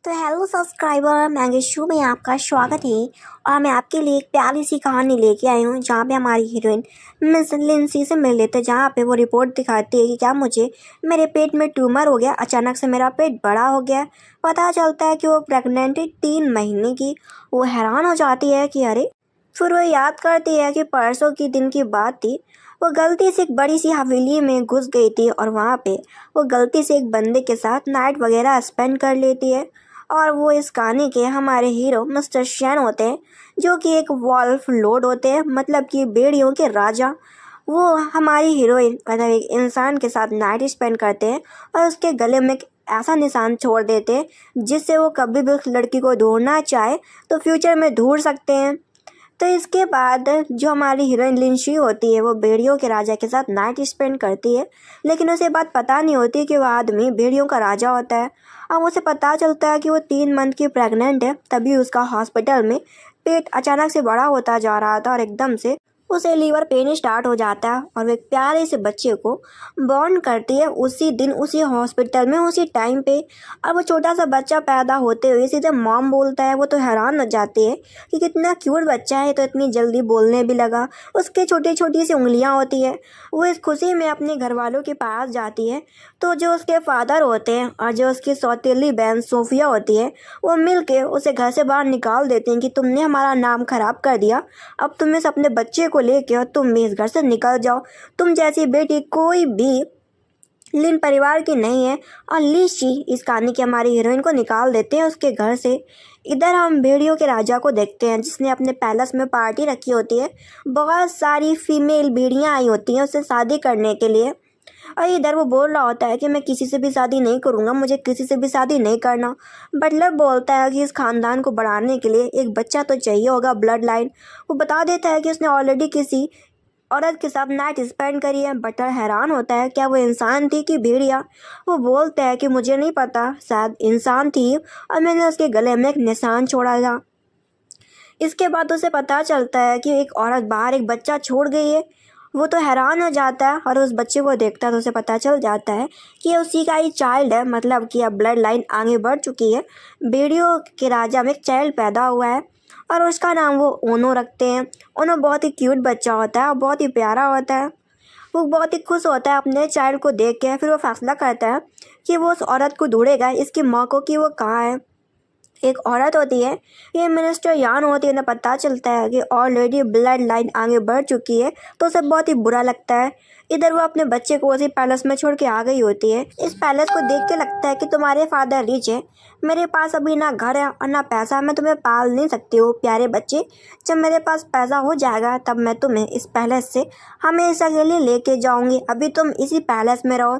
तो hello subscriber, मैंगे show में आपका स्वागत है। और मैं आपके लिए एक प्यारी सी कहानी लेके आई हूँ जहाँ पे हमारी हीरोइन मिस लिंसी से मिल लेते हैं, जहाँ पे वो रिपोर्ट दिखाती है कि क्या मेरे पेट में ट्यूमर हो गया, अचानक से मेरा पेट बड़ा हो गया। पता चलता है कि वो प्रेग्नेंट है 3 महीने की। वो हैरान हो जाती है कि अरे, फिर वो याद करती है कि परसों की दिन की बात थी। वो गलती से एक बड़ी सी हवेली में घुस गई थी और वहाँ पे वो गलती से एक बंदे के साथ नाइट वगैरह स्पेंड कर लेती है। और वो इस कहानी के हमारे हीरो मिस्टर शैन होते हैं, जो कि एक वॉल्फ लॉर्ड होते हैं, मतलब कि भेड़ियों के राजा। वो हमारी हीरोइन मतलब एक इंसान के साथ नाइट स्पेंड करते हैं और उसके गले में एक ऐसा निशान छोड़ देते हैं जिससे वो कभी भी उस लड़की को ढूंढना चाहे तो फ्यूचर में ढूंढ सकते हैं। तो इसके बाद जो हमारी हीरोइन लिंशी होती है वो भेड़ियों के राजा के साथ नाइट स्पेंड करती है, लेकिन उसे बात पता नहीं होती कि वह आदमी भेड़ियों का राजा होता है। अब उसे पता चलता है कि वो 3 मंथ की प्रेग्नेंट है, तभी उसका हॉस्पिटल में पेट अचानक से बड़ा होता जा रहा था और एकदम से उसे लीवर पेन स्टार्ट हो जाता है और वो एक प्यारे से बच्चे को बॉर्न करती है उसी दिन उसी हॉस्पिटल में उसी टाइम पे। और वो छोटा सा बच्चा पैदा होते हुए सीधे मॉम बोलता है। वो तो हैरान हो जाती है कि कितना क्यूट बच्चा है, तो इतनी जल्दी बोलने भी लगा। उसके छोटी छोटी सी उंगलियां होती है। वो इस खुशी में अपने घर वालों के पास जाती है, तो जो उसके फादर होते हैं और जो उसकी सौतेली बहन सोफिया होती है वो मिल के उसे घर से बाहर निकाल देते हैं कि तुमने हमारा नाम खराब कर दिया, अब तुम इस अपने बच्चे को लेके और तुम भी इस घर से निकल जाओ। तुम जैसी बेटी कोई भी लिन परिवार की नहीं है। और लीची इस कहानी की हमारी हीरोइन को निकाल देते हैं उसके घर से। इधर हम भेड़ियों के राजा को देखते हैं जिसने अपने पैलेस में पार्टी रखी होती है। बहुत सारी फीमेल भेड़ियां आई होती हैं उससे शादी करने के लिए। और इधर वो बोल रहा होता है कि मैं किसी से भी शादी नहीं करूँगा, मुझे किसी से भी शादी नहीं करना। बटलर बोलता है कि इस खानदान को बढ़ाने के लिए एक बच्चा तो चाहिए होगा, ब्लड लाइन। वो बता देता है कि उसने ऑलरेडी किसी औरत के साथ नाइट स्पेंड करी है। बटलर हैरान होता है, क्या वो इंसान थी कि भेड़िया? वो बोलता है कि मुझे नहीं पता, शायद इंसान थी और मैंने उसके गले में एक निशान छोड़ा था। इसके बाद उसे पता चलता है कि एक औरत बाहर एक बच्चा छोड़ गई है। वो तो हैरान हो जाता है और उस बच्चे को देखता है तो उसे पता चल जाता है कि ये उसी का ही चाइल्ड है, मतलब कि अब ब्लड लाइन आगे बढ़ चुकी है। भेड़ियों के राजा में एक चाइल्ड पैदा हुआ है और उसका नाम वो ओनो रखते हैं। ओनो बहुत ही क्यूट बच्चा होता है और बहुत ही प्यारा होता है। वो बहुत ही खुश होता है अपने चाइल्ड को देख के। फिर वो फैसला करता है कि वो उस औरत को ढूंढेगा, इसकी माँ को, कि वो कहाँ है। एक औरत होती है, ये मिनिस्टर यान होती है। उन्हें पता चलता है कि ऑलरेडी ब्लड लाइन आगे बढ़ चुकी है, तो उसे बहुत ही बुरा लगता है। इधर वो अपने बच्चे को उसी पैलेस में छोड़ के आ गई होती है। इस पैलेस को देख के लगता है कि तुम्हारे फादर रिच है, मेरे पास अभी ना घर है और ना पैसा, मैं तुम्हें पाल नहीं सकती हूँ प्यारे बच्चे। जब मेरे पास पैसा हो जाएगा तब मैं तुम्हें इस पैलेस से हमेशा के लिए लेके जाऊंगी, अभी तुम इसी पैलेस में रहो।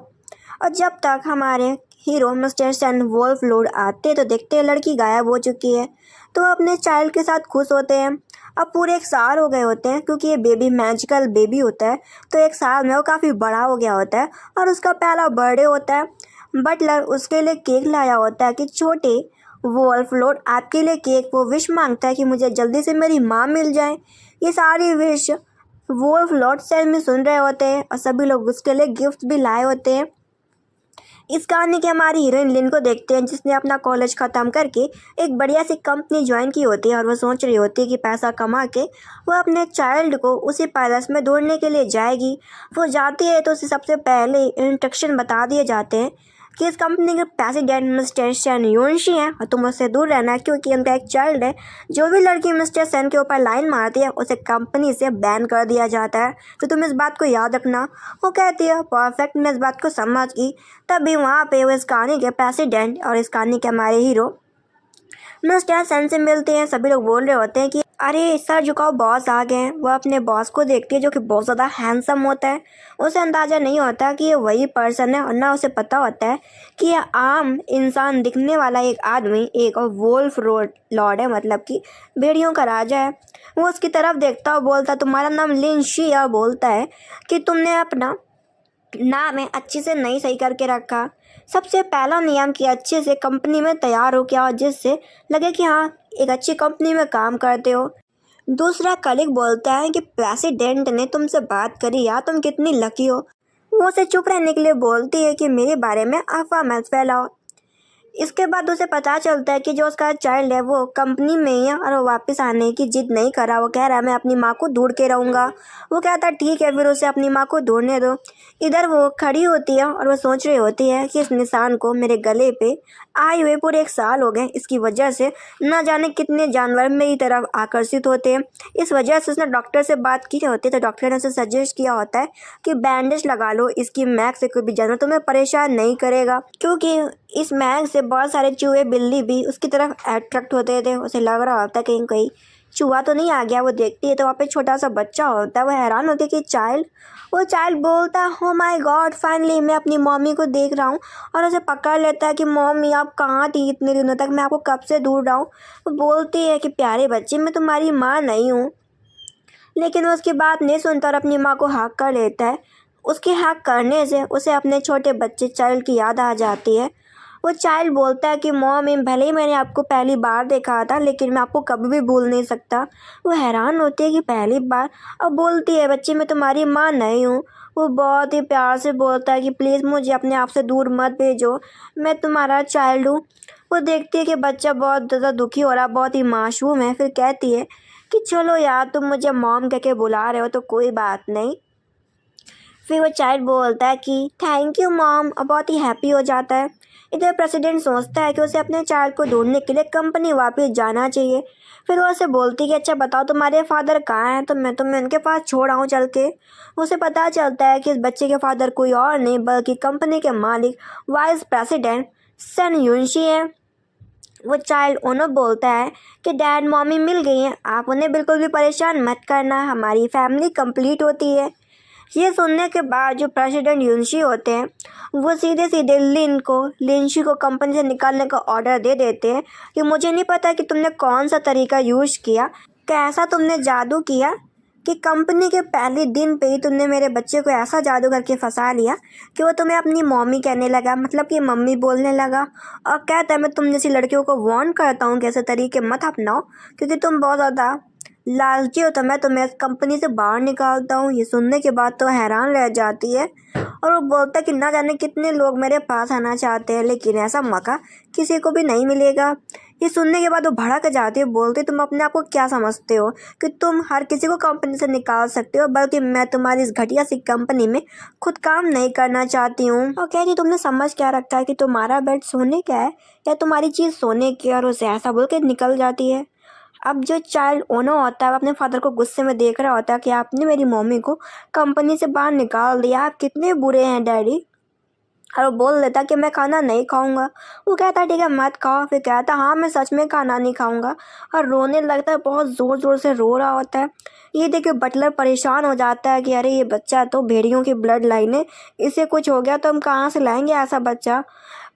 और जब तक हमारे हीरो मिस्टर सन वोल्फ लॉर्ड आते तो देखते हैं लड़की गायब हो चुकी है। तो अपने चाइल्ड के साथ खुश होते हैं। अब पूरे 1 साल हो गए होते हैं, क्योंकि ये बेबी मैजिकल बेबी होता है, तो 1 साल में वो काफ़ी बड़ा हो गया होता है और उसका पहला बर्थडे होता है। बटलर उसके लिए केक लाया होता है कि छोटे वोल्फ लॉर्ड आपके लिए केक। वो विश मांगता है कि मुझे जल्दी से मेरी माँ मिल जाए। ये सारी विश वोल्फ लॉर्ड सेल में सुन रहे होते हैं और सभी लोग उसके लिए गिफ्ट भी लाए होते हैं। इस कहानी की हमारी हीरोइन लिन को देखते हैं जिसने अपना कॉलेज ख़त्म करके एक बढ़िया सी कंपनी ज्वाइन की होती है और वो सोच रही होती है कि पैसा कमा के वो अपने चाइल्ड को उसी पैलेस में ढूंढने के लिए जाएगी। वो जाती है तो उसे सबसे पहले इंस्ट्रक्शन बता दिए जाते हैं कि इस कंपनी के प्रेसिडेंट मिस्टर सेन योनशी हैं और तुम उससे दूर रहना है, क्योंकि उनका एक चाइल्ड है। जो भी लड़की मिस्टर सेन के ऊपर लाइन मारती है उसे कंपनी से बैन कर दिया जाता है, तो तुम इस बात को याद रखना। वो कहती है परफेक्ट, मैं इस बात को समझ गई। तभी वहाँ पे वो इस कहानी के प्रेसिडेंट और इस कहानी के हमारे हीरो मिस्टर सेन से मिलते हैं। सभी लोग बोल रहे होते हैं कि अरे सर झुकाओ, बॉस आ गए हैं। वो अपने बॉस को देखती है जो कि बहुत ज़्यादा हैंडसम होता है। उसे अंदाज़ा नहीं होता कि ये वही पर्सन है और ना उसे पता होता है कि यह आम इंसान दिखने वाला एक आदमी एक और वोल्फ लॉर्ड है, मतलब कि भेड़ियों का राजा है। वो उसकी तरफ देखता और बोलता तुम्हारा नाम लिन शी, और बोलता है कि तुमने अपना नाम है अच्छे से नहीं सही करके रखा। सबसे पहला नियम कि अच्छे से कंपनी में तैयार हो क्या, और जिससे लगे कि हाँ एक अच्छी कंपनी में काम करते हो। दूसरा कलीग बोलता है कि प्रेसिडेंट ने तुमसे बात करी, या तुम कितनी लकी हो। वो उसे चुप रहने के लिए बोलती है कि मेरे बारे में अफवाह मत फैलाओ। इसके बाद उसे पता चलता है कि जो उसका चाइल्ड है वो कंपनी में ही है और वो वापस आने की जिद नहीं कर रहा। वो कह रहा है मैं अपनी माँ को ढूंढ के रहूँगा। वो कहता है ठीक है, फिर उसे अपनी माँ को ढूंढने दो। इधर वो खड़ी होती है और वो सोच रही होती है कि इस निशान को मेरे गले पे आए हुए पूरे 1 साल हो गए। इसकी वजह से ना जाने कितने जानवर मेरी तरफ आकर्षित होते हैं। इस वजह से उसने डॉक्टर से बात की होती है, तो डॉक्टर ने उसे सजेस्ट किया होता है कि बैंडेज लगा लो, इसकी महक से कोई भी जानवर तुम्हें परेशान नहीं करेगा। क्योंकि इस महक से बहुत सारे चूहे बिल्ली भी उसकी तरफ अट्रैक्ट होते थे। उसे लग रहा होता है कहीं कहीं चूहा तो नहीं आ गया। वो देखती है तो वहाँ पे छोटा सा बच्चा होता है। वो हैरान होती है कि चाइल्ड, वो चाइल्ड बोलता है हो माय गॉड, फाइनली मैं अपनी मम्मी को देख रहा हूँ। और उसे पकड़ लेता है कि मम्मी आप कहाँ थी इतने दिनों तक, मैं आपको कब से ढूंढ रहा हूँ। वो बोलती है कि प्यारे बच्चे मैं तुम्हारी माँ नहीं हूँ। लेकिन वो उसकी बात नहीं सुनता और अपनी माँ को हक कर लेता है। उसकी हक करने से उसे अपने छोटे बच्चे चाइल्ड की याद आ जाती है। वो चाइल्ड बोलता है कि मॉम भले ही मैंने आपको पहली बार देखा था लेकिन मैं आपको कभी भी भूल नहीं सकता। वो हैरान होती है कि पहली बार, और बोलती है बच्ची मैं तुम्हारी माँ नहीं हूँ। वो बहुत ही प्यार से बोलता है कि प्लीज़ मुझे अपने आप से दूर मत भेजो, मैं तुम्हारा चाइल्ड हूँ। वो देखती है कि बच्चा बहुत ज़्यादा दुखी हो रहा, बहुत ही मासूम है। फिर कहती है कि चलो यार तुम मुझे मॉम कह के बुला रहे हो तो कोई बात नहीं। फिर वो चाइल्ड बोलता है कि थैंक यू मॉम, और बहुत ही हैप्पी हो जाता है। इधर प्रेसिडेंट सोचता है कि उसे अपने चाइल्ड को ढूंढने के लिए कंपनी वापस जाना चाहिए। फिर वो उसे बोलती है कि अच्छा बताओ तुम्हारे फादर कहाँ हैं, तो मैं तुम्हें उनके पास छोड़ आऊँ चल के। उसे पता चलता है कि इस बच्चे के फादर कोई और नहीं बल्कि कंपनी के मालिक वाइस प्रेसिडेंट सन युनशी हैं। वो चाइल्ड ओनर बोलता है कि डैड मॉमी मिल गई हैं, आप उन्हें बिल्कुल भी परेशान मत करना, हमारी फैमिली कंप्लीट होती है। ये सुनने के बाद जो प्रेसिडेंट युनशी होते हैं वो सीधे सीधे लिंशी को कंपनी से निकालने का ऑर्डर दे देते हैं कि मुझे नहीं पता कि तुमने कौन सा तरीका यूज़ किया, कैसा तुमने जादू किया कि कंपनी के पहले दिन पे ही तुमने मेरे बच्चे को ऐसा जादू करके फंसा लिया कि वो तुम्हें अपनी मम्मी कहने लगा, मतलब कि मम्मी बोलने लगा। और कहता है मैं तुम जैसी लड़कियों को वार्न करता हूँ कि ऐसे तरीके मत अपनाओ क्योंकि तुम बहुत ज़्यादा लालची हो, तो मैं तुम्हें इस कंपनी से बाहर निकालता हूँ। ये सुनने के बाद तो हैरान रह जाती है और वो बोलता है कि ना जाने कितने लोग मेरे पास आना चाहते हैं लेकिन ऐसा मौका किसी को भी नहीं मिलेगा। ये सुनने के बाद वो भड़क जाती है, बोलते तुम अपने आप को क्या समझते हो कि तुम हर किसी को कंपनी से निकाल सकते हो, बल्कि मैं तुम्हारी इस घटिया सी कंपनी में खुद काम नहीं करना चाहती हूँ। और कहती तुमने समझ क्या रखा है कि तुम्हारा बेड सोने का है या तुम्हारी चीज़ सोने की, और उसे ऐसा बोल के निकल जाती है। अब जो चाइल्ड ओनर होता है वो अपने फादर को गुस्से में देख रहा होता है कि आपने मेरी मम्मी को कंपनी से बाहर निकाल दिया, आप कितने बुरे हैं डैडी। और वो बोल देता कि मैं खाना नहीं खाऊंगा। वो कहता ठीक है मत खाओ। फिर कहता हाँ मैं सच में खाना नहीं खाऊंगा, और रोने लगता है, बहुत ज़ोर ज़ोर से रो रहा होता है। ये देख के बटलर परेशान हो जाता है कि अरे ये बच्चा तो भेड़ियों की ब्लड लाइन है, इसे कुछ हो गया तो हम कहाँ से लाएंगे ऐसा बच्चा।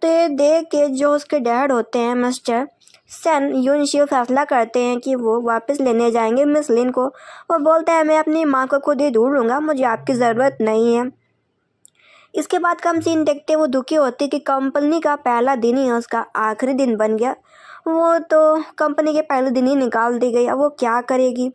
तो ये देख के जो उसके डैड होते हैं मिस्टर सन यूनशियो फैसला करते हैं कि वो वापस लेने जाएंगे मिस लिन को। वो बोलता है मैं अपनी माँ को खुद ही ढूंढ लूँगा, मुझे आपकी ज़रूरत नहीं है। इसके बाद का हम सीन देखते वो दुखी होती कि कंपनी का पहला दिन ही उसका आखिरी दिन बन गया। वो तो कंपनी के पहले दिन ही निकाल दी गई, अब वो क्या करेगी।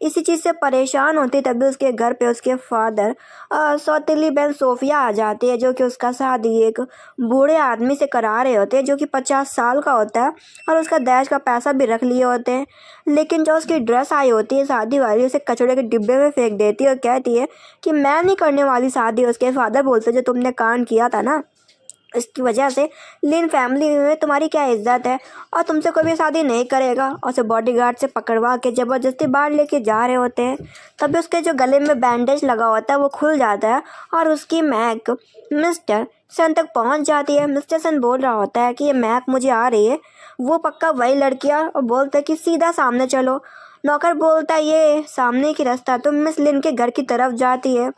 इसी चीज़ से परेशान होती तभी उसके घर पे उसके फादर सौतेली बहन सोफिया आ जाती है, जो कि उसका शादी एक बूढ़े आदमी से करा रहे होते हैं जो कि 50 साल का होता है, और उसका दहेज का पैसा भी रख लिए होते हैं। लेकिन जो उसकी ड्रेस आई होती है शादी वाली, उसे कचड़े के डिब्बे में फेंक देती है और कहती है कि मैं नहीं करने वाली शादी। उसके फादर बोलते जो तुमने कांड किया था ना, इसकी वजह से लिन फैमिली में तुम्हारी क्या इज्जत है, और तुमसे कोई भी शादी नहीं करेगा। और उसे बॉडीगार्ड से पकड़वा के ज़बरदस्ती बाहर लेके जा रहे होते हैं। तभी उसके जो गले में बैंडेज लगा होता है वो खुल जाता है और उसकी मैक मिस्टर सन तक पहुंच जाती है। मिस्टर सन बोल रहा होता है कि ये मैक मुझे आ रही है, वो पक्का वही लड़की है, और बोलता है कि सीधा सामने चलो। नौकर बोलता है ये सामने की रास्ता तो मिस लिन के घर की तरफ जाती है।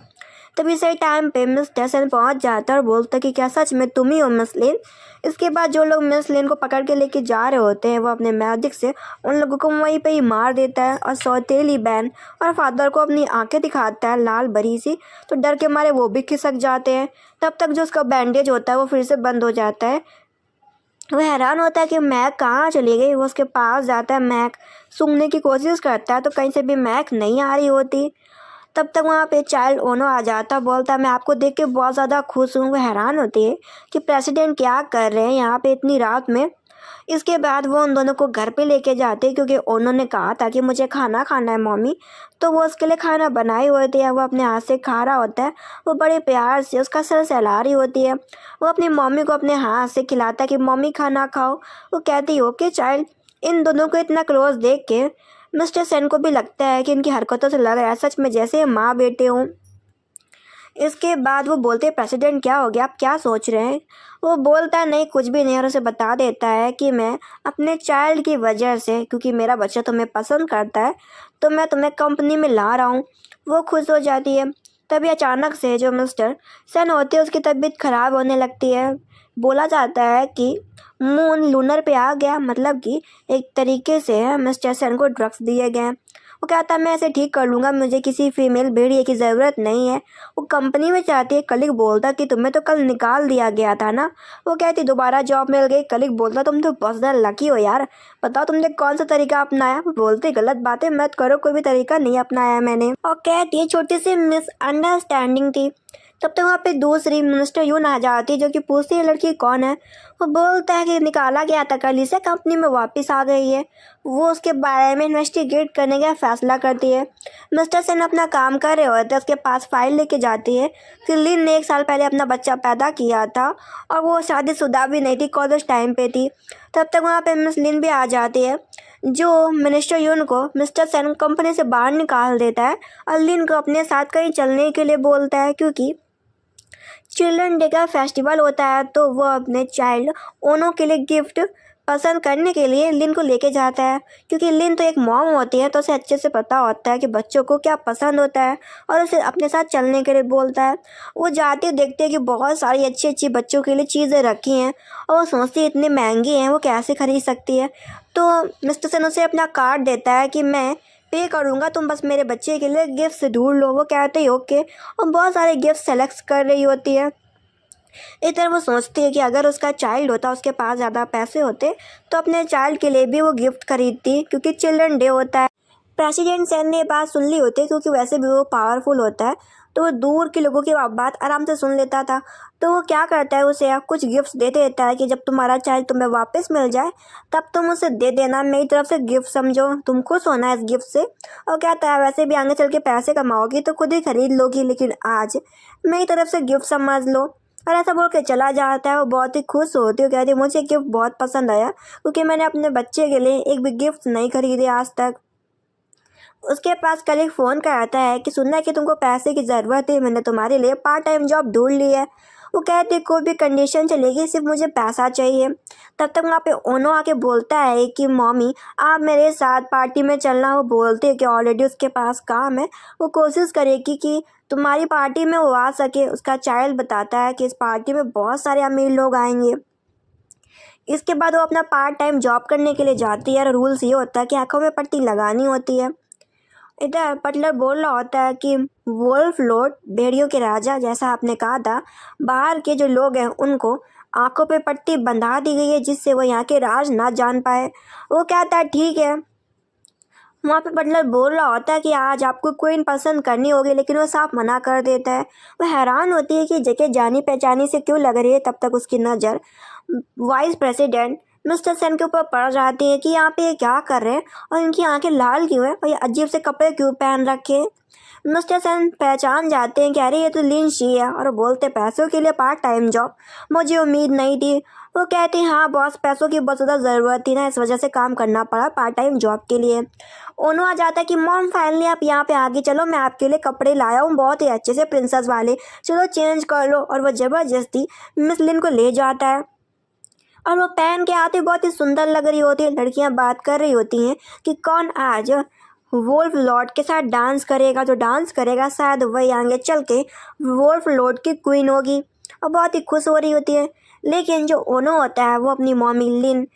तभी सही टाइम पे मिस टेसन पहुंच जाता है और बोलता है कि क्या सच में तुम ही हो मिस लिन। इसके बाद जो लोग मिस लिन को पकड़ के लेके जा रहे होते हैं वो अपने मैजिक से उन लोगों को वहीं पे ही मार देता है, और सौतेली बहन और फादर को अपनी आंखें दिखाता है लाल भरी सी, तो डर के मारे वो भी खिसक जाते हैं। तब तक जो उसका बैंडेज होता है वो फिर से बंद हो जाता है। वो हैरान होता है कि मैक कहाँ चली गई। वो उसके पास जाता है, मैक सूंघने की कोशिश करता है तो कहीं से भी मैक नहीं आ रही होती। तब तक वहाँ पे चाइल्ड ओनो आ जाता, बोलता मैं आपको देख के बहुत ज़्यादा खुश हूँ। वो हैरान होती है कि प्रेसिडेंट क्या कर रहे हैं यहाँ पे इतनी रात में। इसके बाद वो उन दोनों को घर पे लेके जाते क्योंकि उन्होंने कहा था कि मुझे खाना खाना है मम्मी, तो वो उसके लिए खाना बनाई होती है। वो अपने हाथ से खा रहा होता है, वो बड़े प्यार से उसका सर सहला रही होती है। वो अपनी मम्मी को अपने हाथ से खिलाता है कि मम्मी खाना खाओ। वो कहती ओके चाइल्ड। इन दोनों को इतना क्लोज देख के मिस्टर सेन को भी लगता है कि इनकी हरकतों से लग रहा है सच में जैसे माँ बेटे हों। इसके बाद वो बोलते प्रेसिडेंट क्या हो गया, आप क्या सोच रहे हैं। वो बोलता नहीं कुछ भी नहीं और उसे बता देता है कि मैं अपने चाइल्ड की वजह से, क्योंकि मेरा बच्चा तुम्हें पसंद करता है तो मैं तुम्हें कंपनी में ला रहा हूँ। वो खुश हो जाती है। तभी अचानक से जो मिस्टर सन होते हैं उसकी तबीयत खराब होने लगती है। बोला जाता है कि मून लूनर पे आ गया, मतलब कि एक तरीके से मिस्टर सन को ड्रग्स दिए गए। वो कहता है मैं ऐसे ठीक कर लूँगा, मुझे किसी फीमेल भेड़िए की ज़रूरत नहीं है। वो कंपनी में जाती है। कलीग बोलता कि तुम्हें तो कल निकाल दिया गया था ना। वो कहती दोबारा जॉब मिल गई। कलीग बोलता तुम तो बहुत ज़्यादा लकी हो यार, बताओ तुमने कौन सा तरीका अपनाया। वो बोलते गलत बातें मत करो, कोई भी तरीका नहीं अपनाया मैंने। और कहती है छोटी सी मिसअंडरस्टैंडिंग थी। तब तक वहाँ पे दूसरी मिनिस्टर यून आ जाती है जो कि पूछती है लड़की कौन है। वो बोलता है कि निकाला गया था कल इसे, कंपनी में वापस आ गई है। वो उसके बारे में इन्वेस्टिगेट करने का फैसला करती है। मिस्टर सेन अपना काम कर रहे होते हैं, उसके पास फाइल लेके जाती है कि लिन ने 1 साल पहले अपना बच्चा पैदा किया था और वो शादीशुदा भी नहीं थी, कॉलेज टाइम पे थी। तब तक वहाँ पे मिस लिन भी आ जाती है जो मिनिस्टर यून को मिस्टर सेन कंपनी से बाहर निकाल देता है और लिन को अपने साथ कहीं चलने के लिए बोलता है क्योंकि चिल्ड्रन डे का फेस्टिवल होता है। तो वो अपने चाइल्ड ओनो के लिए गिफ्ट पसंद करने के लिए लिन को लेके जाता है क्योंकि लिन तो एक मॉम होती है तो उसे अच्छे से पता होता है कि बच्चों को क्या पसंद होता है और उसे अपने साथ चलने के लिए बोलता है। वो जाती देखते हैं कि बहुत सारी अच्छी अच्छी बच्चों के लिए चीज़ें रखी हैं और वो सोचती है इतनी महंगी हैं वो कैसे खरीद सकती है। तो मिस्टर सन उसे अपना कार्ड देता है कि मैं पे करूँगा, तुम बस मेरे बच्चे के लिए गिफ्ट ढूंढ लो। वो कहते ही ओके और बहुत सारे गिफ्ट सेलेक्ट कर रही होती है। इधर वो सोचती है कि अगर उसका चाइल्ड होता, उसके पास ज़्यादा पैसे होते तो अपने चाइल्ड के लिए भी वो गिफ्ट खरीदती क्योंकि चिल्ड्रन डे होता है। प्रेसिडेंट सेन ने बात सुन ली होती क्योंकि वैसे भी वो पावरफुल होता है तो वो दूर के लोगों की बात आराम से सुन लेता था। तो वो क्या करता है उसे कुछ गिफ्ट्स दे देता है कि जब तुम्हारा चाइल्ड तुम्हें वापस मिल जाए तब तुम उसे दे देना, मेरी तरफ से गिफ्ट समझो, तुम खुश होना इस गिफ्ट से। और कहता है वैसे भी आगे चल के पैसे कमाओगी तो खुद ही खरीद लोगी, लेकिन आज मेरी तरफ से गिफ्ट समझ लो। और ऐसा बोल के चला जाता है। वो बहुत ही खुश होती है, कहती है मुझे गिफ्ट बहुत पसंद आया क्योंकि मैंने अपने बच्चे के लिए एक भी गिफ्ट नहीं खरीदे आज तक। उसके पास कल एक फ़ोन कराता है कि सुनना है कि तुमको पैसे की ज़रूरत है, मैंने तुम्हारे लिए पार्ट टाइम जॉब ढूंढ ली है। वो कहती है कोई भी कंडीशन चलेगी, सिर्फ मुझे पैसा चाहिए। तब तक वहाँ पे ओनो आके बोलता है कि मम्मी आप मेरे साथ पार्टी में चलना। वो बोलते हैं कि ऑलरेडी उसके पास काम है, वो कोशिश करेगी कि तुम्हारी पार्टी में वो आ सके। उसका चाइल्ड बताता है कि इस पार्टी में बहुत सारे अमीर लोग आएंगे। इसके बाद वो अपना पार्ट टाइम जॉब करने के लिए जाती है और रूल्स ये होता है कि आंखों में पट्टी लगानी होती है। इधर बटलर बोल रहा होता है कि वुल्फ लॉर्ड, भेड़ियों के राजा जैसा आपने कहा था, बाहर के जो लोग हैं उनको आंखों पे पट्टी बंधा दी गई है जिससे वो यहाँ के राज ना जान पाए। वो कहता है ठीक है। वहाँ पे बटलर बोल रहा होता है कि आज आपको क्वीन पसंद करनी होगी, लेकिन वो साफ मना कर देता है। वो हैरान होती है कि जगह जानी पहचानी से क्यों लग रही है। तब तक उसकी नज़र वाइस प्रेसिडेंट मिस्टर सेन के ऊपर पड़ जाती है कि यहाँ पे ये क्या कर रहे हैं और इनकी आंखें लाल क्यों हैं और ये अजीब से कपड़े क्यों पहन रखे हैं। मिस्टर सेन पहचान जाते हैं कि अरे ये तो लिन शी है और वो बोलते पैसों के लिए पार्ट टाइम जॉब, मुझे उम्मीद नहीं थी। वो कहते हैं हाँ बॉस, पैसों की बहुत ज़्यादा ज़रूरत थी ना, इस वजह से काम करना पड़ा पार्ट टाइम जॉब के लिए। ओनो आ जाता है कि मॉम फाइनली आप यहाँ पे आगे चलो, मैं आपके लिए कपड़े लाया हूँ बहुत ही अच्छे से प्रिंसेस वाले, चलो चेंज कर लो। और वो ज़बरदस्ती मिस लिन को ले जाता है और वो पहन के आते बहुत ही सुंदर लग रही होती है। लड़कियां बात कर रही होती हैं कि कौन आज वोल्फ लॉर्ड के साथ डांस करेगा, जो डांस करेगा शायद वही आगे चल के वोल्फ लॉर्ड की क्वीन होगी। और बहुत ही खुश हो रही होती है। लेकिन जो ओनो होता है वो अपनी मॉमी लिन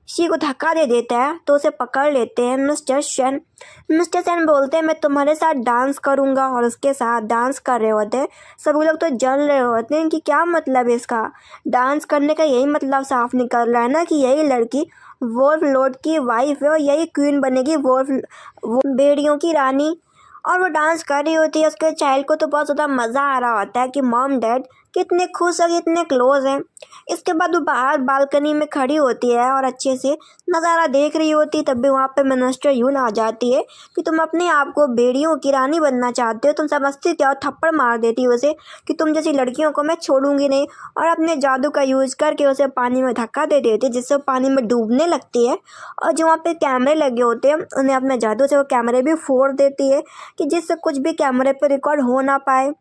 शी को धक्का दे देता है तो उसे पकड़ लेते हैं मिस्टर सेन। मिस्टर सेन बोलते हैं मैं तुम्हारे साथ डांस करूंगा और उसके साथ डांस कर रहे होते हैं। सभी लोग तो जल रहे होते हैं कि क्या मतलब है इसका, डांस करने का यही मतलब साफ निकल रहा है ना कि यही लड़की वोल्फ लॉर्ड की वाइफ है और यही क्वीन बनेगी, वोल्फ भेड़ियों की रानी। और वो डांस कर रही होती है। उसके चाइल्ड को तो बहुत ज़्यादा मज़ा आ रहा होता है कि मॉम डैड कितने खुश और कितने क्लोज हैं। इसके बाद वो बाहर बालकनी में खड़ी होती है और अच्छे से नज़ारा देख रही होती, तब भी वहाँ पे मिनिस्टर यून आ जाती है कि तुम अपने आप को बेड़ियों की रानी बनना चाहते हो, तुम समझती क्या हो। थप्पड़ मार देती है उसे कि तुम जैसी लड़कियों को मैं छोड़ूंगी नहीं, और अपने जादू का यूज़ करके उसे पानी में धक्का दे देती है, जिससे वो पानी में डूबने लगती है। और जो वहाँ पे कैमरे लगे होते हैं उन्हें अपने जादू से वो कैमरे भी फोड़ देती है कि जिससे कुछ भी कैमरे पे रिकॉर्ड हो ना पाए।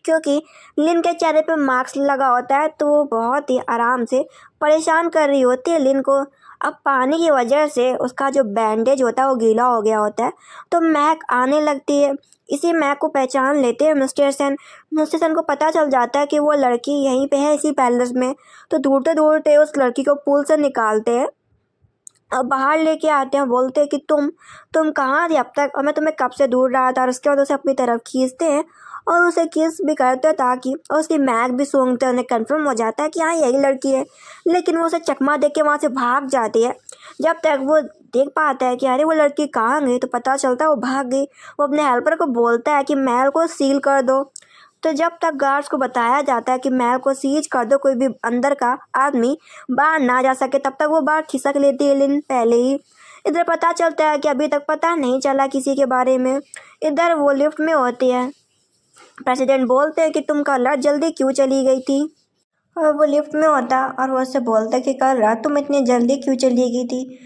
क्योंकि लिन के चेहरे पे मार्क्स लगा होता है तो वो बहुत ही आराम से परेशान कर रही होती है लिन को। अब पानी की वजह से उसका जो बैंडेज होता है वो गीला हो गया होता है, तो मैक आने लगती है। इसी मैक को पहचान लेते हैं मिस्टर सेन। मिस्टर सेन को पता चल जाता है कि वो लड़की यहीं पे है इसी पैलेस में, तो ढूंढते ढूंढते उस लड़की को पूल से निकालते हैं। अब बाहर लेके आते हैं, बोलते हैं कि तुम कहाँ थी अब तक, और मैं तुम्हें कब से ढूंढ रहा था। और उसके बाद उसे अपनी तरफ खींचते हैं और उसे किस भी करते हैं, ताकि और उसकी मैग भी सूंघते हैं। उन्हें कंफर्म हो जाता है कि हाँ यही लड़की है, लेकिन वो उसे चकमा दे के वहाँ से भाग जाती है। जब तक वो देख पाता है कि अरे वो लड़की कहाँ गई, तो पता चलता है वो भाग गई। वो अपने हेल्पर को बोलता है कि महल को सील कर दो। तो जब तक गार्ड्स को बताया जाता है कि महल को सीज कर दो, कोई भी अंदर का आदमी बाहर ना जा सके, तब तक वो बाहर खिसक लेती है लिन पहले ही। इधर पता चलता है कि अभी तक पता नहीं चला किसी के बारे में। इधर वो लिफ्ट में होती है। प्रेसिडेंट बोलते हैं कि तुम कल रात जल्दी क्यों चली गई थी। और वो लिफ्ट में होता और वो उससे बोलता है कि कल रात तुम इतनी जल्दी क्यों चली गई थी।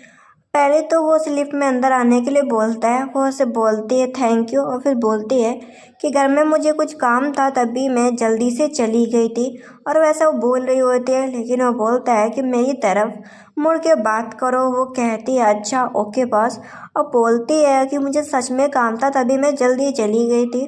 पहले तो वो उस लिफ्ट में अंदर आने के लिए बोलता है, वो उसे बोलती है थैंक यू, और फिर बोलती है कि घर में मुझे कुछ काम था तभी मैं जल्दी से चली गई थी। और वैसा वो बोल रही होती है, लेकिन वो बोलता है कि मेरी तरफ मुड़ के बात करो। वो कहती है अच्छा ओके बॉस, और बोलती है कि मुझे सच में काम था तभी मैं जल्दी चली गई थी।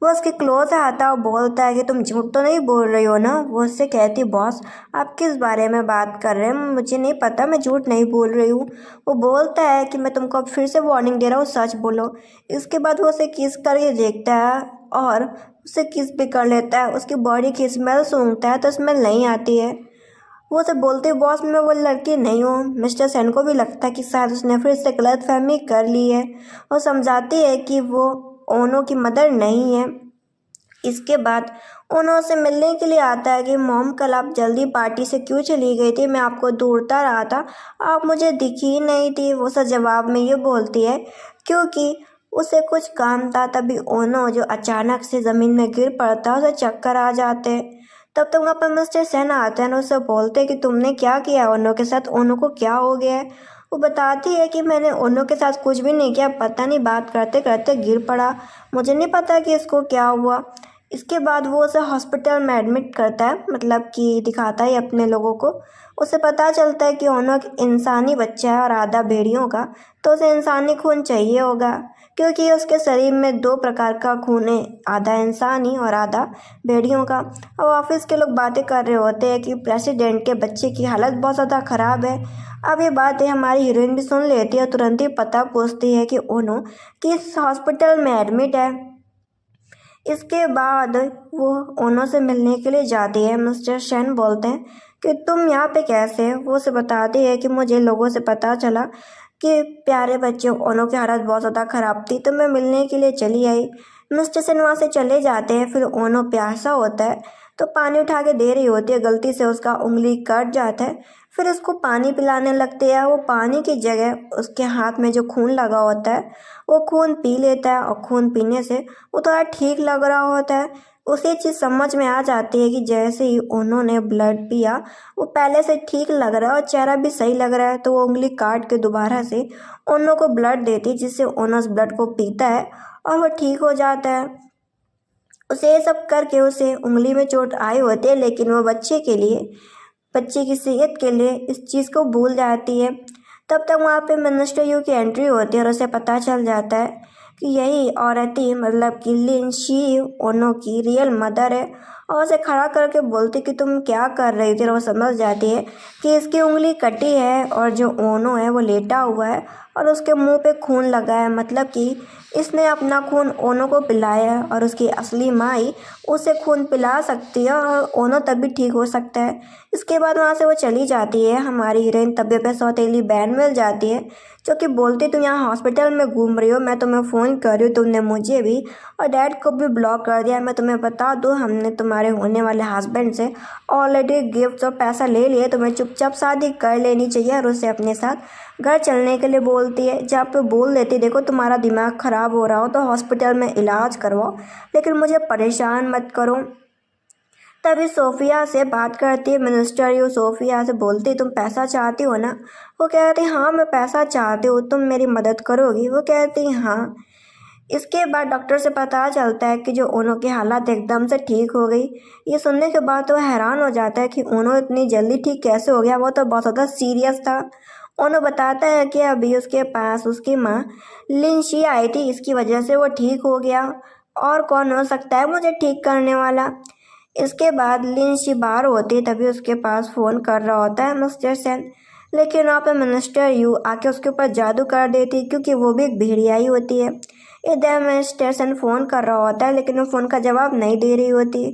वो उसके क्लोज आता और बोलता है कि तुम झूठ तो नहीं बोल रही हो ना। वो उससे कहती बॉस आप किस बारे में बात कर रहे हैं, मुझे नहीं पता, मैं झूठ नहीं बोल रही हूँ। वो बोलता है कि मैं तुमको अब फिर से वार्निंग दे रहा हूँ, सच बोलो। इसके बाद वो उसे किस करके देखता है और उसे किस भी कर लेता है। उसकी बॉडी की स्मेल सूंघता है तो स्मेल नहीं आती है। वो उसे बोलते बॉस मैं वो लड़की नहीं हूँ। मिस्टर सेन को भी लगता है कि शायद उसने फिर से गलतफहमी कर ली है। वो समझाती है कि वो ओनो की मदर नहीं है। इसके बाद ओनो से मिलने के लिए आता है कि मॉम कल आप जल्दी पार्टी से क्यों चली गई थी, मैं आपको ढूंढता रहा था, आप मुझे दिखी ही नहीं थी। वो सब जवाब में ये बोलती है क्योंकि उसे कुछ काम था। तभी ओनो जो अचानक से ज़मीन में गिर पड़ता है, उसे चक्कर आ जाते हैं। तब तक वहाँ पर मिस्टर सेन आते हैं और उससे बोलते हैं कि तुमने क्या किया ओनो के साथ, ओनो को क्या हो गया है। वो बताती है कि मैंने ओनो के साथ कुछ भी नहीं किया, पता नहीं बात करते करते गिर पड़ा, मुझे नहीं पता कि इसको क्या हुआ। इसके बाद वो उसे हॉस्पिटल में एडमिट करता है, मतलब कि दिखाता है अपने लोगों को। उसे पता चलता है कि ओनो एक इंसानी बच्चा है और आधा भेड़ियों का, तो उसे इंसानी खून चाहिए होगा क्योंकि उसके शरीर में दो प्रकार का खून है, आधा इंसानी और आधा भेड़ियों का। और ऑफिस के लोग बातें कर रहे होते हैं कि प्रेसिडेंट के बच्चे की हालत बहुत ज़्यादा ख़राब है। अब ये बातें हमारी हीरोइन भी सुन लेती है और तुरंत ही पता पूछती है कि ओनो किस हॉस्पिटल में एडमिट है। इसके बाद वो ओनो से मिलने के लिए जाती है। मिस्टर शेन बोलते हैं कि तुम यहाँ पे कैसे। वो उसे बताती है कि मुझे लोगों से पता चला कि प्यारे बच्चे ओनो की हालत बहुत ज़्यादा ख़राब थी, तो मैं मिलने के लिए चली आई। मिस्टर सेन वहाँ से चले जाते हैं। फिर ओनो प्यासा होता है तो पानी उठा के दे रही होती है, गलती से उसका उंगली कट जाता है। फिर उसको पानी पिलाने लगते हैं। वो पानी की जगह उसके हाथ में जो खून लगा होता है वो खून पी लेता है, और खून पीने से वो थोड़ा ठीक लग रहा होता है। उसे चीज़ समझ में आ जाती है कि जैसे ही उन्होंने ब्लड पिया वो पहले से ठीक लग रहा है और चेहरा भी सही लग रहा है। तो वो उंगली काट के दोबारा से ओनो को ब्लड देती है, जिससे ओनो उस ब्लड को पीता है और वो ठीक हो जाता है। उसे ये सब करके उसे उंगली में चोट आई होती है, लेकिन वो बच्चे की सेहत के लिए इस चीज़ को भूल जाती है। तब तक वहाँ पे मिनिस्टर यू की एंट्री होती है और उसे पता चल जाता है कि यही औरत ही, मतलब कि लिन शी ओनो की रियल मदर है। और उसे खड़ा करके बोलती कि तुम क्या कर रही थी। और वो समझ जाती है कि इसकी उंगली कटी है और जो ओनो है वो लेटा हुआ है और उसके मुंह पे खून लगा है, मतलब कि इसने अपना खून ओनो को पिलाया है और उसकी असली माँ ही उसे खून पिला सकती है और ओनो तभी ठीक हो सकता है। इसके बाद वहाँ से वो चली जाती है। हमारी हीरोइन तबे पे सौतेली बहन मिल जाती है जो कि बोलती तुम यहाँ हॉस्पिटल में घूम रही हो, मैं तुम्हें फ़ोन कर रही हूँ, तुमने मुझे भी और डैड को भी ब्लॉक कर दिया। मैं तुम्हें बता दूँ, हमने तुम्हारे होने वाले हस्बैंड से ऑलरेडी गिफ्ट और पैसा ले लिए, तुम्हें चुपचाप शादी कर लेनी चाहिए। और उसे अपने साथ घर चलने के लिए बोलती है, जहाँ पे बोल देती देखो तुम्हारा दिमाग ख़राब हो रहा हो तो हॉस्पिटल में इलाज करवाओ, लेकिन मुझे परेशान मत करो। तभी सोफिया से बात करती है मिनिस्टर यू। सोफिया से बोलती तुम पैसा चाहती हो ना। वो कहती हाँ मैं पैसा चाहती हूँ, तुम मेरी मदद करोगी। वो कहती हाँ। इसके बाद डॉक्टर से पता चलता है कि जो ओनो की हालत एकदम से ठीक हो गई। ये सुनने के बाद तो वह हैरान हो जाता है कि ओनो इतनी जल्दी ठीक कैसे हो गया, वो तो बहुत ज़्यादा सीरियस था। ओनो बताता है कि अभी उसके पास उसकी माँ लिंशी आई थी, इसकी वजह से वो ठीक हो गया। और कौन हो सकता है मुझे ठीक करने वाला। इसके बाद लिंशी बाहर होती है, तभी उसके पास फ़ोन कर रहा होता है मिस्टर सेन, लेकिन वहाँ पे मिनिस्टर यू आके उसके ऊपर जादू कर देती क्योंकि वो भी एक भेड़िया ही होती है। इधर मिनिस्टर सेन फ़ोन कर रहा होता है लेकिन वो फ़ोन का जवाब नहीं दे रही होती।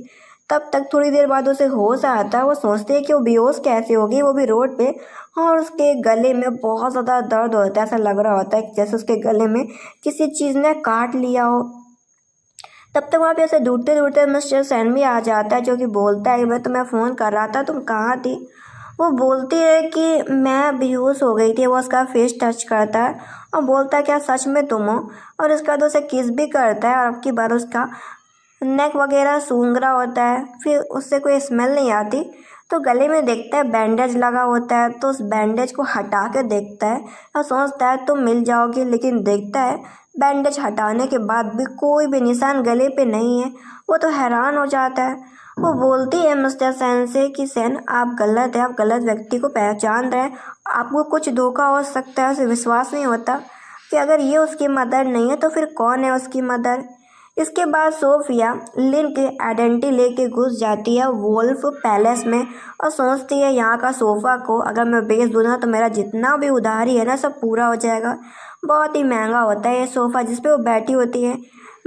तब तक थोड़ी देर बाद उसे होश आता है। वो सोचती है कि वो बेहोश कैसे होगी, वो भी रोड पे, और उसके गले में बहुत ज़्यादा दर्द होता है। ऐसा लग रहा होता है जैसे उसके गले में किसी चीज़ ने काट लिया हो। तब तक वहाँ पे उसे ढूंढते ढूंढते मिस्टर सैन भी आ जाता है जो कि बोलता है मैं तुम्हें फ़ोन कर रहा था, तुम कहाँ थी। वो बोलती है कि मैं बेहोश हो गई थी। वो उसका फेस टच करता है और बोलता है क्या सच में तुम हो। और उसके बाद उसे किस भी करता है और अब की बार उसका नेक वगैरह सूंघ रहा होता है। फिर उससे कोई स्मेल नहीं आती तो गले में देखता है बैंडेज लगा होता है, तो उस बैंडेज को हटा के देखता है और सोचता है तुम मिल जाओगी, लेकिन देखता है बैंडेज हटाने के बाद भी कोई भी निशान गले पे नहीं है। वो तो हैरान हो जाता है। वो बोलती है मिस्टर सेन से कि सेन आप गलत है, आप गलत व्यक्ति को पहचान रहे हैं, आपको कुछ धोखा हो सकता है। उसे विश्वास नहीं होता कि अगर ये उसकी मदर नहीं है तो फिर कौन है उसकी मदर। इसके बाद सोफिया लिन की आइडेंटिटी लेके घुस जाती है वोल्फ पैलेस में और सोचती है यहाँ का सोफ़ा को अगर मैं बेच दूँ ना तो मेरा जितना भी उधारी है ना सब पूरा हो जाएगा। बहुत ही महंगा होता है ये सोफ़ा जिस पे वो बैठी होती है।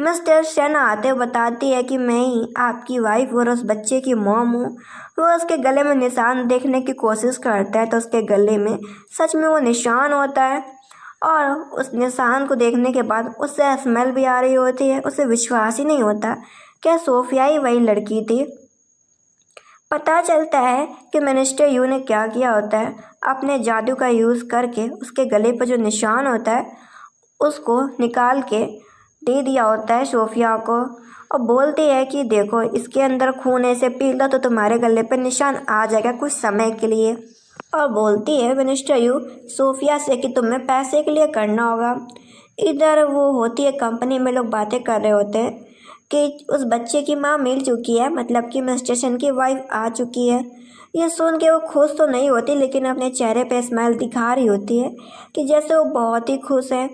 मिस्टर शन आते हुए बताती है कि मैं ही आपकी वाइफ और उस बच्चे की मॉम हूँ। वो उसके गले में निशान देखने की कोशिश करता है तो उसके गले में सच में वो निशान होता है और उस निशान को देखने के बाद उससे स्मेल भी आ रही होती है। उसे विश्वास ही नहीं होता क्या सोफिया ही वही लड़की थी। पता चलता है कि मिनिस्टर यू ने क्या किया होता है, अपने जादू का यूज़ करके उसके गले पर जो निशान होता है उसको निकाल के दे दिया होता है सोफिया को और बोलती है कि देखो इसके अंदर खून ऐसे पी लो तो तुम्हारे गले पर निशान आ जाएगा कुछ समय के लिए। और बोलती है मिनिस्टर यू सोफिया से कि तुम्हें पैसे के लिए करना होगा। इधर वो होती है कंपनी में, लोग बातें कर रहे होते हैं कि उस बच्चे की माँ मिल चुकी है, मतलब कि मिस्टर शन की वाइफ आ चुकी है। ये सुन के वो खुश तो नहीं होती लेकिन अपने चेहरे पे स्माइल दिखा रही होती है कि जैसे वो बहुत ही खुश है।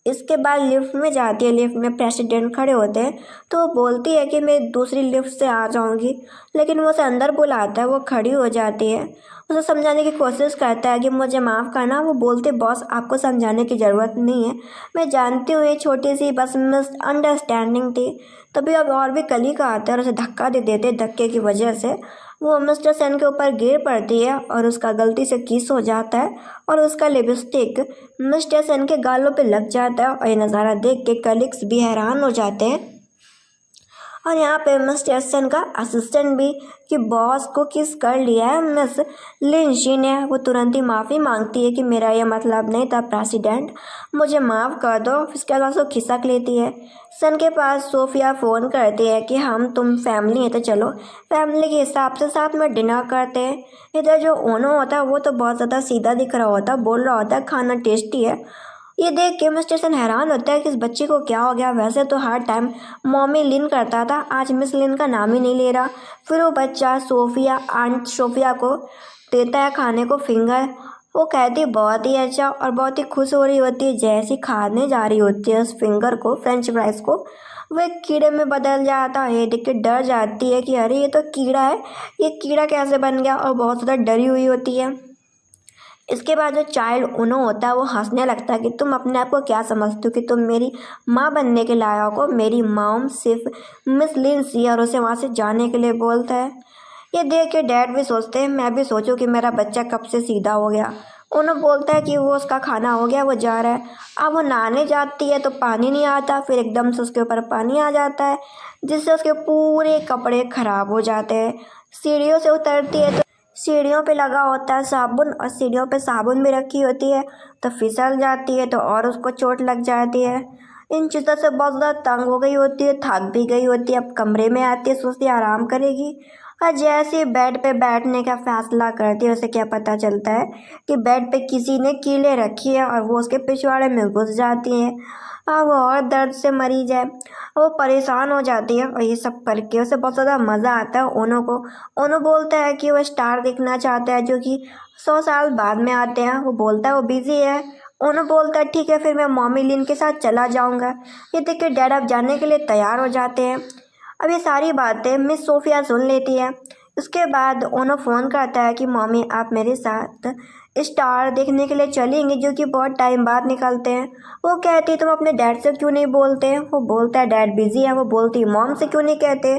इसके बाद लिफ्ट में जाती है, लिफ्ट में प्रेसिडेंट खड़े होते हैं तो वो बोलती है कि मैं दूसरी लिफ्ट से आ जाऊंगी, लेकिन वो उसे अंदर बुलाता है। वो खड़ी हो जाती है, उसे समझाने की कोशिश करता है कि मुझे माफ़ करना। वो बोलते बॉस आपको समझाने की ज़रूरत नहीं है, मैं जानती हूँ ये छोटी सी बस मिसअंडरस्टैंडिंग थी। तभी अब और भी कलीग आते हैं और उसे धक्का दे देते। धक्के की वजह से वो मिस्टर सेन के ऊपर गिर पड़ती है और उसका गलती से किस हो जाता है और उसका लिपस्टिक मिस्टर सेन के गालों पे लग जाता है। और ये नज़ारा देख के कलीग्स भी हैरान हो जाते हैं और यहाँ पे मिस्टर सन का असिस्टेंट भी कि बॉस को किस कर लिया है मिस लिंशी ने। वो तुरंत ही माफ़ी मांगती है कि मेरा ये मतलब नहीं था प्रेसिडेंट, मुझे माफ़ कर दो। इसके बाद उसको खिसक लेती है। सन के पास सोफिया फ़ोन करती है कि हम तुम फैमिली है तो चलो फैमिली के हिसाब से साथ में डिनर करते हैं। इधर जो ओनो होता है वो तो बहुत ज़्यादा सीधा दिख रहा होता है, बोल रहा होता है खाना टेस्टी है। ये देख के मिस्टर सन हैरान होता है कि इस बच्चे को क्या हो गया। वैसे तो हर टाइम मॉमी लिन करता था, आज मिस लिन का नाम ही नहीं ले रहा। फिर वो बच्चा सोफिया आंट सोफिया को देता है खाने को फिंगर। वो कहती बहुत ही अच्छा और बहुत ही खुश हो रही होती है। जैसी खाने जा रही होती है उस फिंगर को, फ्रेंच फ्राइज को, वो एक कीड़े में बदल जाता है। ये देख के डर जाती है कि अरे ये तो कीड़ा है, ये कीड़ा कैसे बन गया, और बहुत ज़्यादा डरी हुई होती है। इसके बाद जो चाइल्ड उनो होता है वो हंसने लगता है कि तुम अपने आप को क्या समझते हो कि तुम मेरी माँ बनने के लायक हो। मेरी मॉम सिर्फ मिस लिंसी, और उसे वहाँ से जाने के लिए बोलता है। ये देख के डैड भी सोचते हैं मैं भी सोचूं कि मेरा बच्चा कब से सीधा हो गया। उन्हें बोलता है कि वो उसका खाना हो गया, वो जा रहा है। अब वो नहाने जाती है तो पानी नहीं आता, फिर एकदम से उसके ऊपर पानी आ जाता है जिससे उसके पूरे कपड़े खराब हो जाते हैं। सीढ़ियों से उतरती है तो सीढ़ियों पे लगा होता है साबुन, और सीढ़ियों पे साबुन भी रखी होती है, तो फिसल जाती है तो और उसको चोट लग जाती है। इन चीज़ों से बहुत ज़्यादा तंग हो गई होती है, थक भी गई होती है। अब कमरे में आती है, सोचती है आराम करेगी, और जैसे ही बेड पे बैठने का फैसला करती है उसे क्या पता चलता है कि बेड पे किसी ने कीलें रखी है और वो उसके पिछवाड़े में घुस जाती हैं। अब वो और दर्द से मरी जाए। वो परेशान हो जाती है, और ये सब करके उसे बहुत ज़्यादा मज़ा आता है ओनो को। ओनो बोलता है कि वो स्टार देखना चाहता है जो कि 100 साल बाद में आते हैं। वो बोलता है वो बिजी है। ओनो बोलता है ठीक है, फिर मैं मॉमी लिन के साथ चला जाऊँगा। ये देख के डैड अब जाने के लिए तैयार हो जाते हैं। अब ये सारी बातें मिस सोफिया सुन लेती है। उसके बाद ओनो फ़ोन करता है कि मम्मी आप मेरे साथ स्टार देखने के लिए चलेंगे जो कि बहुत टाइम बाद निकलते हैं। वो कहती है तुम अपने डैड से क्यों नहीं बोलते। वो बोलता है डैड बिजी है। वो बोलती है मॉम से क्यों नहीं कहते।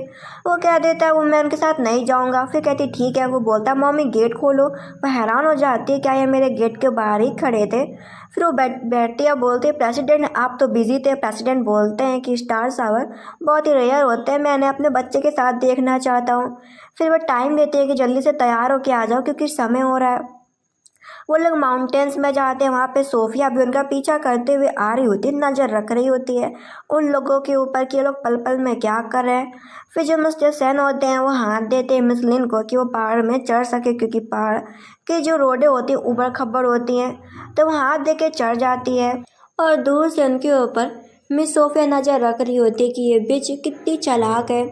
वो कह देता है वो मैं उनके साथ नहीं जाऊंगा। फिर कहती ठीक है। वो बोलता है मम्मी गेट खोलो। वो हैरान हो जाती है क्या ये मेरे गेट के बाहर ही खड़े थे। फिर वो बैठती है, बोलती है प्रेसिडेंट आप तो बिजी थे। प्रेसिडेंट बोलते हैं कि स्टार शावर बहुत ही रेयर होते हैं, मैंने अपने बच्चे के साथ देखना चाहता हूँ। फिर वो टाइम देते हैं कि जल्दी से तैयार होके आ जाओ क्योंकि समय हो रहा है। वो लोग माउंटेन्स में जाते हैं। वहाँ पे सोफिया भी उनका पीछा करते हुए आ रही होती है, नज़र रख रही होती है उन लोगों के ऊपर कि ये लोग पल पल में क्या कर रहे हैं। फिर जो मिस्टर सेन होते हैं वो हाथ देते हैं मिस लिन को कि वो पहाड़ में चढ़ सके, क्योंकि पहाड़ की जो रोडें होती हैं ऊबड़ खब्बड़ होती हैं, तो वो हाथ दे के चढ़ जाती है। और दूर से उनके ऊपर मिस सोफिया नज़र रख रही होती है कि ये बिच कितनी चालाक है।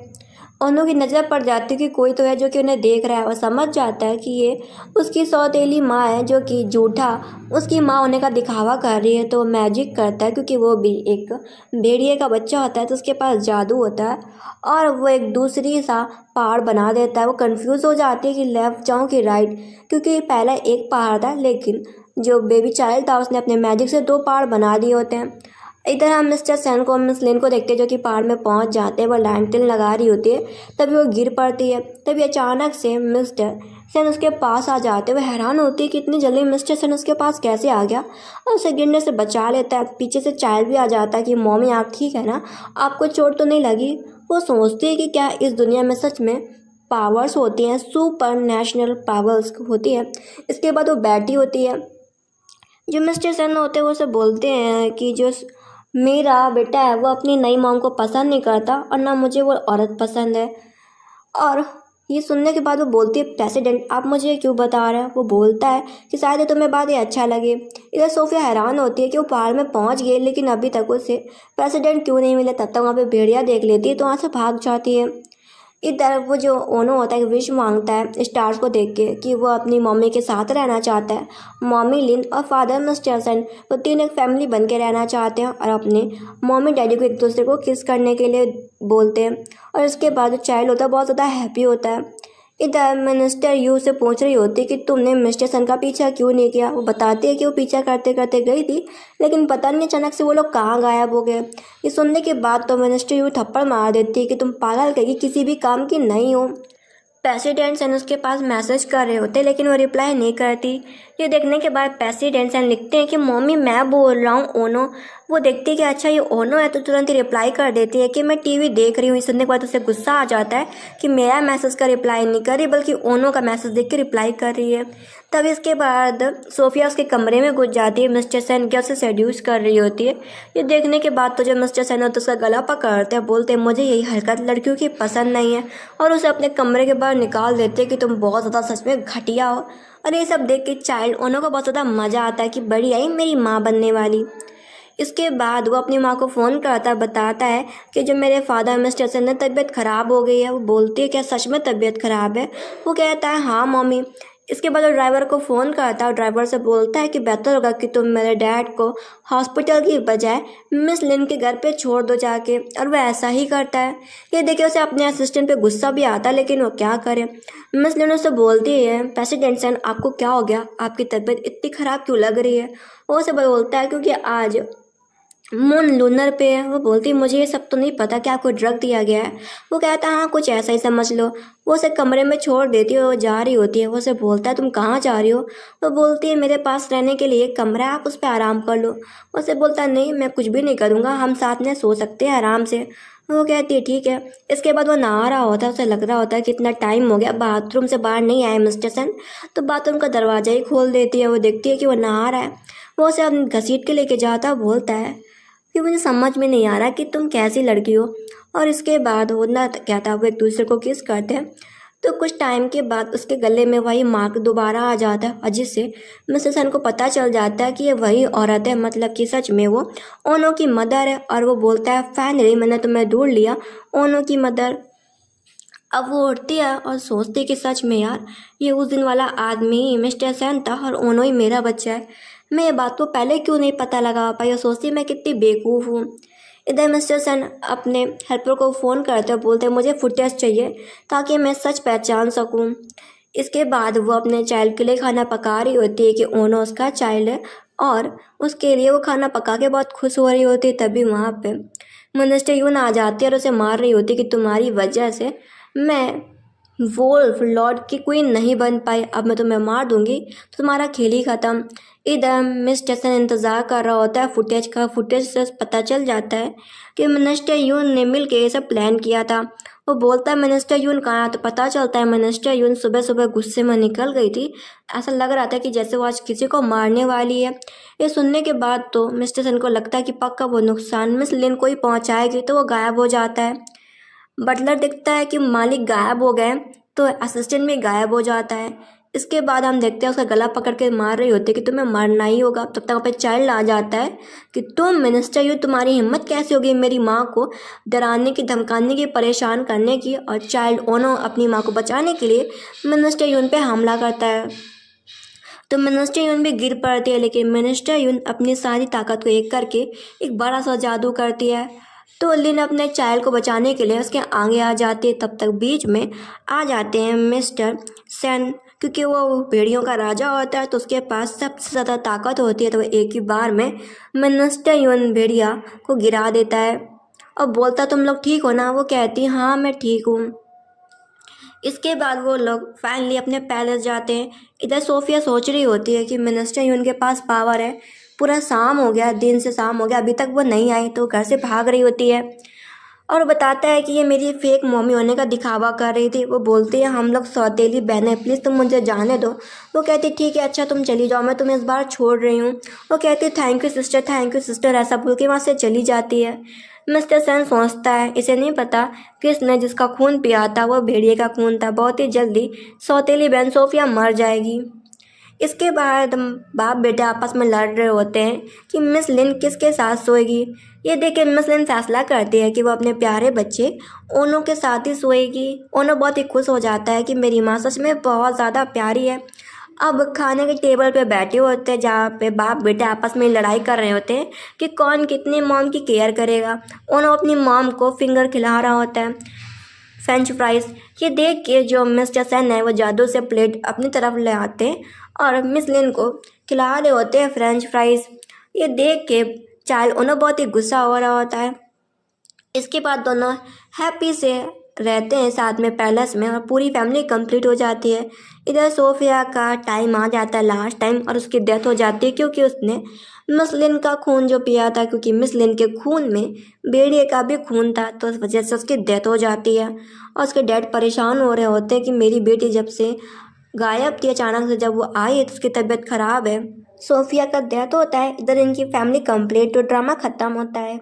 ओनो की नज़र पड़ जाती है कि कोई तो है जो कि उन्हें देख रहा है, और समझ जाता है कि ये उसकी सौतेली माँ है जो कि झूठा उसकी माँ होने का दिखावा कर रही है। तो वो मैजिक करता है क्योंकि वो भी एक भेड़िए का बच्चा होता है, तो उसके पास जादू होता है, और वो एक दूसरी सा पहाड़ बना देता है। वो कंफ्यूज हो जाती है कि लेफ़्ट जाऊँ कि राइट, क्योंकि पहला एक पहाड़ था लेकिन जो बेबी चाइल्ड था उसने अपने मैजिक से 2 पहाड़ बना दिए होते हैं। इधर हम मिस्टर सेन को मिस लिन को देखते हैं जो कि पहाड़ में पहुंच जाते हैं। वो लैंटर्न लगा रही होती है, तभी वो गिर पड़ती है। तभी अचानक से मिस्टर सेन उसके पास आ जाते हैं। वो हैरान होती है कि इतनी जल्दी मिस्टर सेन उसके पास कैसे आ गया, और उसे गिरने से बचा लेता है। पीछे से चाइल्ड भी आ जाता है कि मॉमी आप ठीक है ना, आपको चोट तो नहीं लगी। वो सोचती है कि क्या इस दुनिया में सच में पावर्स होती हैं, सुपर नेशनल पावर्स होती है। इसके बाद वो बैठी होती है। जो मिस्टर सन होते हैं वो उसे बोलते हैं कि जो मेरा बेटा है वो अपनी नई मॉम को पसंद नहीं करता, और ना मुझे वो औरत पसंद है। और ये सुनने के बाद वो बोलती है प्रेसिडेंट आप मुझे क्यों बता रहे हैं। वो बोलता है कि शायद तुम्हें बात ये अच्छा लगे। इधर सोफिया हैरान होती है कि वो पहाड़ में पहुंच गई लेकिन अभी तक उसे प्रेसिडेंट क्यों नहीं मिले। तब तक वहाँ पे भेड़िया देख लेती है तो वहाँ से भाग जाती है। इधर वो जो ओनो होता है विश मांगता है स्टार्स को देख के कि वो अपनी मम्मी के साथ रहना चाहता है। मम्मी लिन और फादर मिस्टर सन वो तीन एक फैमिली बन के रहना चाहते हैं, और अपने मम्मी डैडी को एक दूसरे को किस करने के लिए बोलते हैं। और इसके बाद जो चाइल्ड होता है बहुत ज़्यादा हैप्पी होता है। इधर मिनिस्टर यू से पूछ रही होती कि तुमने मिस्टर सन का पीछा क्यों नहीं किया। वो बताती है कि वो पीछा करते करते गई थी लेकिन पता नहीं अचानक से वो लोग कहाँ गायब हो गए। ये सुनने के बाद तो मिनिस्टर यू थप्पड़ मार देती है कि तुम पागल कहीं किसी भी काम की नहीं हो। प्रेसिडेंट सन उसके पास मैसेज कर रहे होते लेकिन वो रिप्लाई नहीं करती। ये देखने के बाद प्रेसिडेंट सन लिखते हैं कि मम्मी मैं बोल रहा हूँ ओनो। वो देखती है कि अच्छा ये ओनो है तो तुरंत ही रिप्लाई कर देती है कि मैं टीवी देख रही हूँ। सुनने के बाद उसे गुस्सा आ जाता है कि मेरा मैसेज का रिप्लाई नहीं कर रही बल्कि ओनो का मैसेज देख के रिप्लाई कर रही है। तब इसके बाद सोफिया उसके कमरे में घुस जाती है। मिस्टर सन क्या उसे सेड्यूस कर रही होती है। ये देखने के बाद तो जब मिस्टर सन होता है उसका गला पकड़ते हैं, बोलते हैं मुझे यही हरकत लड़कियों की पसंद नहीं है, और उसे अपने कमरे के बाहर निकाल देते हैं कि तुम बहुत ज़्यादा सच में घटिया हो। और ये सब देख के चाइल्ड ओनो को बहुत ज़्यादा मज़ा आता है कि बड़ी आई मेरी माँ बनने वाली। इसके बाद वो अपनी माँ को फ़ोन करता है, बताता है कि जो मेरे फादर मिस्टर सन ने तबीयत ख़राब हो गई है। वो बोलती है क्या सच में तबीयत ख़राब है। वो कहता है हाँ मम्मी, इसके बाद वो ड्राइवर को फ़ोन करता है और ड्राइवर से बोलता है कि बेहतर होगा कि तुम मेरे डैड को हॉस्पिटल की बजाय मिस लिन के घर पे छोड़ दो जाके। और वह ऐसा ही करता है। ये देखिए उसे अपने असिस्टेंट पे गुस्सा भी आता है, लेकिन वो क्या करे। मिस लिन उसे बोलती है, प्रेसिडेंट सन आपको क्या हो गया, आपकी तबीयत इतनी ख़राब क्यों लग रही है। वो उसे बोलता है क्योंकि आज मून लूनर पे है। वो बोलती मुझे ये सब तो नहीं पता कि आपको ड्रग दिया गया है। वो कहता हाँ कुछ ऐसा ही समझ लो। वो उसे कमरे में छोड़ देती है, वो जा रही होती है। वो उसे बोलता है तुम कहाँ जा रही हो। वो बोलती है मेरे पास रहने के लिए एक कमरा है, आप उस पर आराम कर लो। वो उसे बोलता है नहीं मैं कुछ भी नहीं करूँगा, हम साथ में सो सकते हैं आराम से। वो कहती है ठीक है। इसके बाद वो नहा रहा होता है, उसे लग रहा होता है कि इतना टाइम हो गया बाथरूम से बाहर नहीं आए मिस्टर सन। तो बाथरूम का दरवाज़ा ही खोल देती है। वो देखती है कि वो नहा रहा है। वो उसे अपनी घसीट के लेके जाता बोलता है कि मुझे समझ में नहीं आ रहा कि तुम कैसी लड़की हो। और इसके बाद वो ना क्या था, वो एक दूसरे को किस करते हैं। तो कुछ टाइम के बाद उसके गले में वही मार्क दोबारा आ जाता है, और जिससे मिस्टर सन को पता चल जाता है कि ये वही औरत है, मतलब कि सच में वो ओनो की मदर है। और वो बोलता है फाइनली मैंने तुम्हें ढूंढ लिया, ओनो की मदर। अब वो उठती है और सोचती है कि सच में यार ये उस दिन वाला आदमी मिस्टर सेन था और ओनो ही मेरा बच्चा है। मैं ये बात को पहले क्यों नहीं पता लगा पाई, और सोचती है मैं कितनी बेवकूफ़ हूँ। इधर मिस्टर सेन अपने हेल्पर को फ़ोन करते और बोलते मुझे फुटेज चाहिए ताकि मैं सच पहचान सकूँ। इसके बाद वो अपने चाइल्ड के लिए खाना पका रही होती है कि ओनो उसका चाइल्ड है, और उसके लिए वो खाना पका के बहुत खुश हो रही होती है। तभी वहाँ पे मिनिस्टर यून आ जाती है और उसे मार रही होती है कि तुम्हारी वजह से मैं वोल्फ लॉर्ड की क्वीन नहीं बन पाई, अब मैं तुम्हें मार दूंगी तो तुम्हारा खेल ही ख़त्म। इधर मिस टेसन इंतज़ार कर रहा होता है फुटेज का। फुटेज से पता चल जाता है कि मिनिस्टर यून ने मिल के ये सब प्लान किया था। वो बोलता है मिनिस्टर यून कहाँ है, तो पता चलता है मिनिस्टर यून सुबह सुबह गुस्से में निकल गई थी। ऐसा लग रहा था कि जैसे वो आज किसी को मारने वाली है। ये सुनने के बाद तो मिस्टर सन को लगता है कि पक्का वो नुकसान मिस लिन को ही पहुँचाएगी, तो वो गायब हो जाता है। बटलर देखता है कि मालिक गायब हो गए, तो असिस्टेंट भी गायब हो जाता है। इसके बाद हम देखते हैं उसका गला पकड़ के मार रही होती है कि तुम्हें मरना ही होगा। तब तक वहाँ पे चाइल्ड आ जाता है कि तुम मिनिस्टर यू, तुम्हारी हिम्मत कैसे होगी मेरी माँ को डराने की, धमकाने की, परेशान करने की। और चाइल्ड ओनो अपनी माँ को बचाने के लिए मिनिस्टर यून पे हमला करता है। तो मिनिस्टर यून भी गिर पड़ती है, लेकिन मिनिस्टर यून अपनी सारी ताकत को एक करके एक बड़ा सा जादू करती है। तो लिन अपने चाइल्ड को बचाने के लिए उसके आगे आ जाती है। तब तक बीच में आ जाते हैं मिस्टर सेन, क्योंकि वो भेड़ियों का राजा होता है तो उसके पास सबसे ज़्यादा ताकत होती है। तो वो एक ही बार में मिनिस्टर यून भेड़िया को गिरा देता है और बोलता तुम लोग ठीक हो ना। वो कहती हाँ मैं ठीक हूँ। इसके बाद वो लोग फाइनली अपने पैलेस जाते हैं। इधर सोफिया सोच रही होती है कि मिनिस्टर यून के पास पावर है। पूरा शाम हो गया, दिन से शाम हो गया, अभी तक वो नहीं आई, तो घर से भाग रही होती है। और बताता है कि ये मेरी फेक मम्मी होने का दिखावा कर रही थी। वो बोलती है हम लोग सौतेली बहन है, प्लीज़ तुम मुझे जाने दो। वो कहती ठीक है अच्छा तुम चली जाओ, मैं तुम्हें इस बार छोड़ रही हूँ। वो कहती थैंक यू सिस्टर, ऐसा बोल के वहाँ से चली जाती है। मिस्टर सेन सोचता है इसे नहीं पता किसने जिसका खून पिया था वो भेड़िए का खून था। बहुत ही जल्दी सौतेली बहन सोफिया मर जाएगी। इसके बाद बाप बेटे आपस में लड़ रहे होते हैं कि मिस लिन किसके साथ सोएगी। ये देख के मिस लिन फैसला करती है कि वो अपने प्यारे बच्चे ओनो के साथ ही सोएगी। ओनो बहुत ही खुश हो जाता है कि मेरी माँ सच में बहुत ज़्यादा प्यारी है। अब खाने के टेबल पे बैठे होते हैं जहाँ पे बाप बेटे आपस में लड़ाई कर रहे होते हैं कि कौन कितनी मॉम की केयर करेगा। ओनो अपनी मॉम को फिंगर खिला रहा होता है, फ्रेंच फ्राइज। ये देख के जो मिस्टर सेन है वो जादू से प्लेट अपनी तरफ ले आते हैं और मिस लिन को खिला रहे होते हैं फ्रेंच फ्राइज। ये देख के चाइल्ड उन्हें बहुत ही गुस्सा हो रहा होता है। इसके बाद दोनों हैप्पी से रहते हैं साथ में पैलेस में और पूरी फैमिली कंप्लीट हो जाती है। इधर सोफिया का टाइम आ जाता है लास्ट टाइम, और उसकी डेथ हो जाती है क्योंकि उसने मिस लिन का खून जो पिया था, क्योंकि मिस लिन के खून में भेड़िए का भी खून था, तो इस वजह से उसकी डेथ हो जाती है। और उसके डैड परेशान हो रहे होते हैं कि मेरी बेटी जब से गायब थी, अचानक से जब वो आई है तो उसकी तबीयत खराब है। सोफिया का डेथ होता है। इधर इनकी फैमिली कंप्लीट, तो ड्रामा ख़त्म होता है।